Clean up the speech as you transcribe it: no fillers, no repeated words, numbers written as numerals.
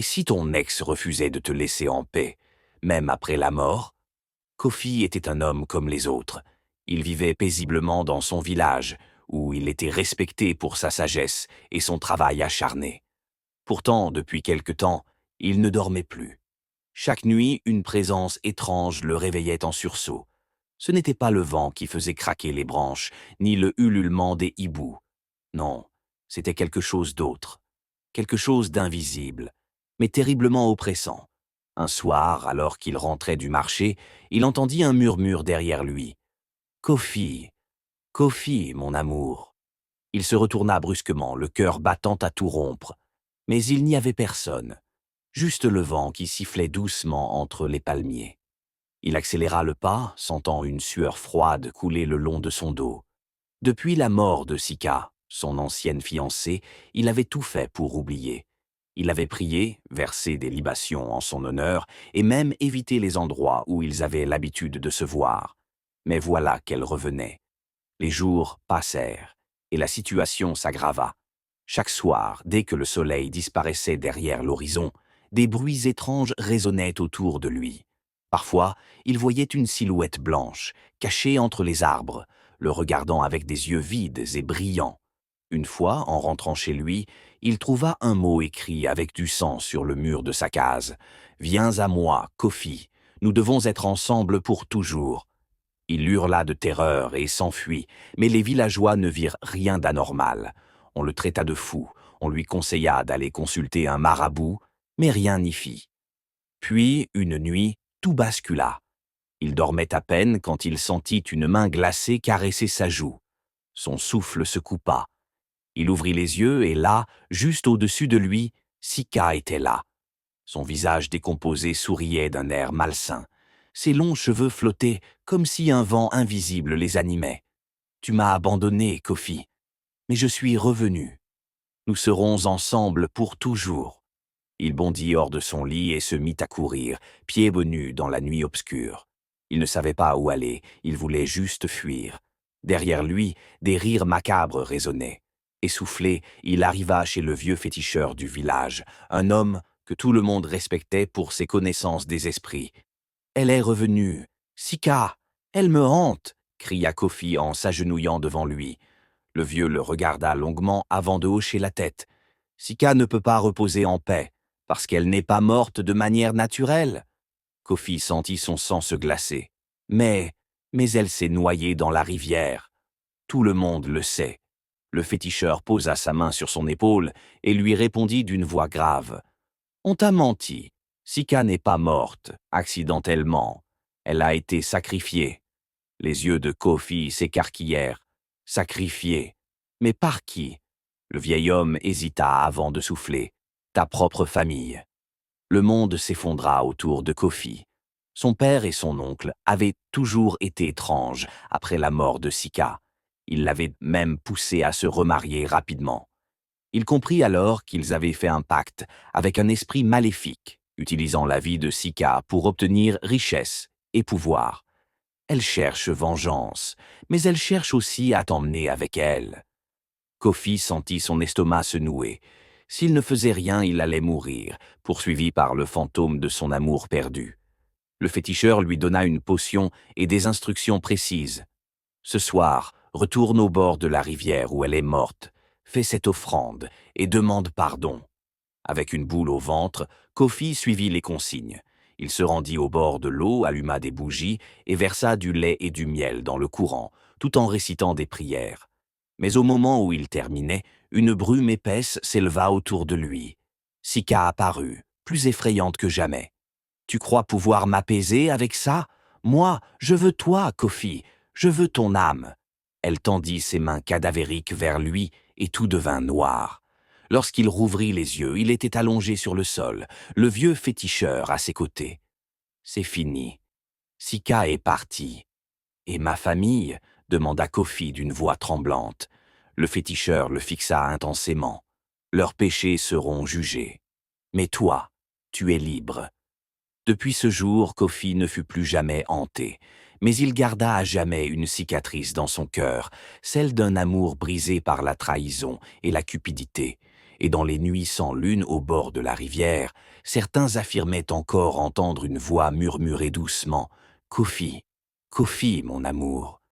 Et si ton ex refusait de te laisser en paix, même après la mort? Kofi était un homme comme les autres. Il vivait paisiblement dans son village, où il était respecté pour sa sagesse et son travail acharné. Pourtant, depuis quelque temps, il ne dormait plus. Chaque nuit, une présence étrange le réveillait en sursaut. Ce n'était pas le vent qui faisait craquer les branches, ni le ululement des hiboux. Non, c'était quelque chose d'autre, quelque chose d'invisible, mais terriblement oppressant. Un soir, alors qu'il rentrait du marché, il entendit un murmure derrière lui. « Kofi, Kofi, mon amour !» Il se retourna brusquement, le cœur battant à tout rompre. Mais il n'y avait personne, juste le vent qui sifflait doucement entre les palmiers. Il accéléra le pas, sentant une sueur froide couler le long de son dos. Depuis la mort de Sika, son ancienne fiancée, il avait tout fait pour oublier. Il avait prié, versé des libations en son honneur, et même évité les endroits où ils avaient l'habitude de se voir. Mais voilà qu'elle revenait. Les jours passèrent, et la situation s'aggrava. Chaque soir, dès que le soleil disparaissait derrière l'horizon, des bruits étranges résonnaient autour de lui. Parfois, il voyait une silhouette blanche, cachée entre les arbres, le regardant avec des yeux vides et brillants. Une fois, en rentrant chez lui, il trouva un mot écrit avec du sang sur le mur de sa case. « Viens à moi, Kofi, nous devons être ensemble pour toujours. » Il hurla de terreur et s'enfuit, mais les villageois ne virent rien d'anormal. On le traita de fou, on lui conseilla d'aller consulter un marabout, mais rien n'y fit. Puis, une nuit, tout bascula. Il dormait à peine quand il sentit une main glacée caresser sa joue. Son souffle se coupa. Il ouvrit les yeux et là, juste au-dessus de lui, Sika était là. Son visage décomposé souriait d'un air malsain. Ses longs cheveux flottaient comme si un vent invisible les animait. « Tu m'as abandonné, Kofi, mais je suis revenu. Nous serons ensemble pour toujours. » Il bondit hors de son lit et se mit à courir, pieds nus dans la nuit obscure. Il ne savait pas où aller, il voulait juste fuir. Derrière lui, des rires macabres résonnaient. Essoufflé, il arriva chez le vieux féticheur du village, un homme que tout le monde respectait pour ses connaissances des esprits. « Elle est revenue. Sika, elle me hante !» cria Kofi en s'agenouillant devant lui. Le vieux le regarda longuement avant de hocher la tête. « Sika ne peut pas reposer en paix, parce qu'elle n'est pas morte de manière naturelle. » Kofi sentit son sang se glacer. « Mais elle s'est noyée dans la rivière. Tout le monde le sait. » Le féticheur posa sa main sur son épaule et lui répondit d'une voix grave. « On t'a menti. Sika n'est pas morte, accidentellement. Elle a été sacrifiée. » Les yeux de Kofi s'écarquillèrent. « Sacrifiée? Mais par qui ?» Le vieil homme hésita avant de souffler. « Ta propre famille. » Le monde s'effondra autour de Kofi. Son père et son oncle avaient toujours été étranges après la mort de Sika. Il l'avait même poussé à se remarier rapidement. Il comprit alors qu'ils avaient fait un pacte avec un esprit maléfique, utilisant la vie de Sika pour obtenir richesse et pouvoir. Elle cherche vengeance, mais elle cherche aussi à t'emmener avec elle. Kofi sentit son estomac se nouer. S'il ne faisait rien, il allait mourir, poursuivi par le fantôme de son amour perdu. Le féticheur lui donna une potion et des instructions précises. « Ce soir, retourne au bord de la rivière où elle est morte, fais cette offrande et demande pardon. » Avec une boule au ventre, Kofi suivit les consignes. Il se rendit au bord de l'eau, alluma des bougies et versa du lait et du miel dans le courant, tout en récitant des prières. Mais au moment où il terminait, une brume épaisse s'éleva autour de lui. Sika apparut, plus effrayante que jamais. « Tu crois pouvoir m'apaiser avec ça? Moi, je veux toi, Kofi, je veux ton âme. » Elle tendit ses mains cadavériques vers lui et tout devint noir. Lorsqu'il rouvrit les yeux, il était allongé sur le sol, le vieux féticheur à ses côtés. « C'est fini. Sika est partie. »« Et ma famille ?» demanda Kofi d'une voix tremblante. Le féticheur le fixa intensément. « Leurs péchés seront jugés. Mais toi, tu es libre. » Depuis ce jour, Kofi ne fut plus jamais hanté, mais il garda à jamais une cicatrice dans son cœur, celle d'un amour brisé par la trahison et la cupidité. et dans les nuits sans lune au bord de la rivière, certains affirmaient encore entendre une voix murmurer doucement « Kofi, Kofi, mon amour ».